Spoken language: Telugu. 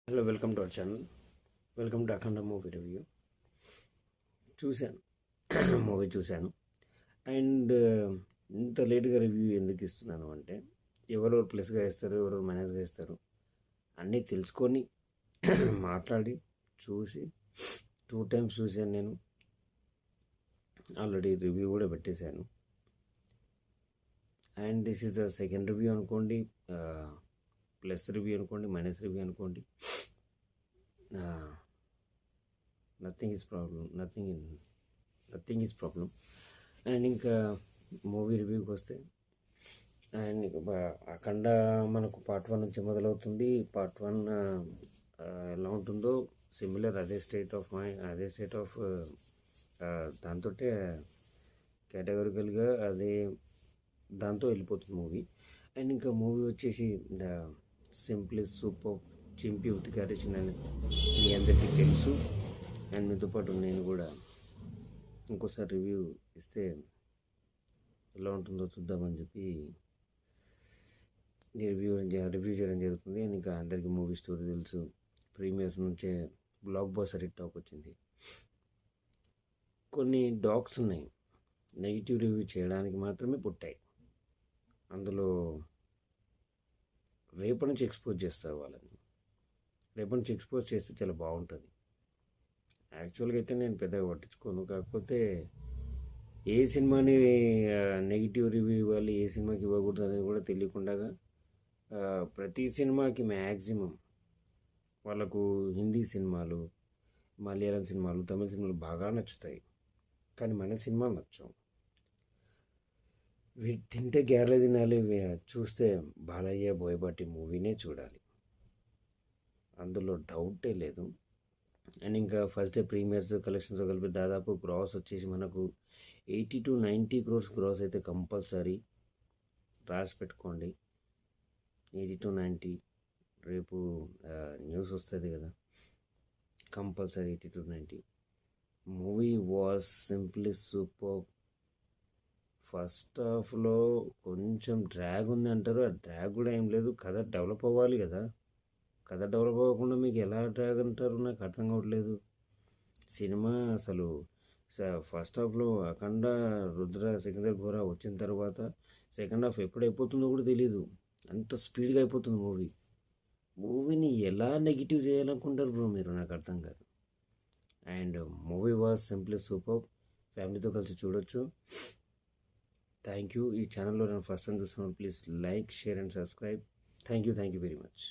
Hello, welcome to our channel. Welcome to Akhanda movie review. చూశాను, మూవీ చూశాను. అండ్ ఇంత లేట్గా రివ్యూ ఎందుకు ఇస్తున్నాను అంటే, ఎవరెవరు ప్లస్గా వేస్తారు, ఎవరెవరు మైనస్గా వేస్తారు అన్నీ తెలుసుకొని మాట్లాడి చూసి 2 times చూశాను. నేను ఆల్రెడీ రివ్యూ కూడా పెట్టేశాను. And this is the second review అనుకోండి, ప్లస్ రివ్యూ అనుకోండి, మైనస్ రివ్యూ అనుకోండి. Nothing is problem. అండ్ ఇంకా మూవీ రివ్యూకి వస్తే, అండ్ అఖండ మనకు పార్ట్ 1 నుంచి మొదలవుతుంది. పార్ట్ 1 ఎలా ఉంటుందో సిమిలర్ అదే స్టేట్ ఆఫ్ దాంతో కేటగిరికల్గా అదే దాంతో వెళ్ళిపోతుంది మూవీ. అండ్ ఇంకా మూవీ వచ్చేసి ద సింప్లెస్ట్ సూపర్ చింపి ఉతికారేసిందని మీ అందరికీ తెలుసు. అండ్ మీతో పాటు నేను కూడా ఇంకోసారి రివ్యూ ఇస్తే ఎలా ఉంటుందో చూద్దామని చెప్పి రివ్యూ చేయడం జరుగుతుంది. అండ్ ఇంకా అందరికీ మూవీ స్టోరీ తెలుసు. ప్రీమియర్స్ నుంచే బ్లాక్ బస్టర్ హిట్ టాక్ వచ్చింది. కొన్ని డాగ్స్ ఉన్నాయి, నెగిటివ్ రివ్యూ చేయడానికి మాత్రమే పుట్టాయి. అందులో రేపటి నుంచి ఎక్స్పోజ్ చేస్తారు వాళ్ళని. రేపటి నుంచి ఎక్స్పోజ్ చేస్తే చాలా బాగుంటుంది. యాక్చువల్గా అయితే నేను పెద్దగా పట్టించుకోను, కాకపోతే ఏ సినిమాని నెగిటివ్ రివ్యూ ఇవ్వాలి, ఏ సినిమాకి ఇవ్వకూడదు అనేది కూడా తెలియకుండా ప్రతి సినిమాకి మ్యాక్సిమం వాళ్ళకు హిందీ సినిమాలు, మలయాళం సినిమాలు, తమిళ సినిమాలు బాగా నచ్చుతాయి, కానీ మన సినిమాలు నచ్చవు. తింటే గ్యారెలు తినాలి, చూస్తే బాలయ్య బోయపాటి మూవీనే చూడాలి, అందులో డౌటే లేదు. అండ్ ఇంకా ఫస్ట్ డే ప్రీమియర్స్ కలెక్షన్స్ కలిపి దాదాపు గ్రాస్ వచ్చేసి మనకు 80 to 90 crores గ్రాస్ అయితే కంపల్సరీ రాసి పెట్టుకోండి. 80 to 90, రేపు న్యూస్ వస్తుంది కదా, compulsory 80 to 90. Movie was simply super. First హాఫ్లో కొంచెం డ్రాగ్ ఉంది అంటారు, ఆ డ్రాగ్ కూడా ఏం లేదు. కథ డెవలప్ అవ్వాలి కదా, కథ డెవలప్ అవ్వకుండా మీకు ఎలా డ్రాగ్ అంటారు, నాకు అర్థం కావట్లేదు. సినిమా అసలు ఫస్ట్ హాఫ్లో అఖండ, రుద్ర, సికిందర్ ఘోర వచ్చిన తర్వాత సెకండ్ హాఫ్ ఎప్పుడు అయిపోతుందో కూడా తెలియదు, అంత స్పీడ్గా అయిపోతుంది మూవీని ఎలా నెగిటివ్ చేయాలనుకుంటారు బ్రో మీరు, నాకు అర్థం కాదు. And movie was simply super. ఫ్యామిలీతో కలిసి చూడొచ్చు. Thank you. ఈ ఛానల్లో నేను ఫస్ట్ టైం చూస్తున్నాను. Please like, share and subscribe. Thank you very much.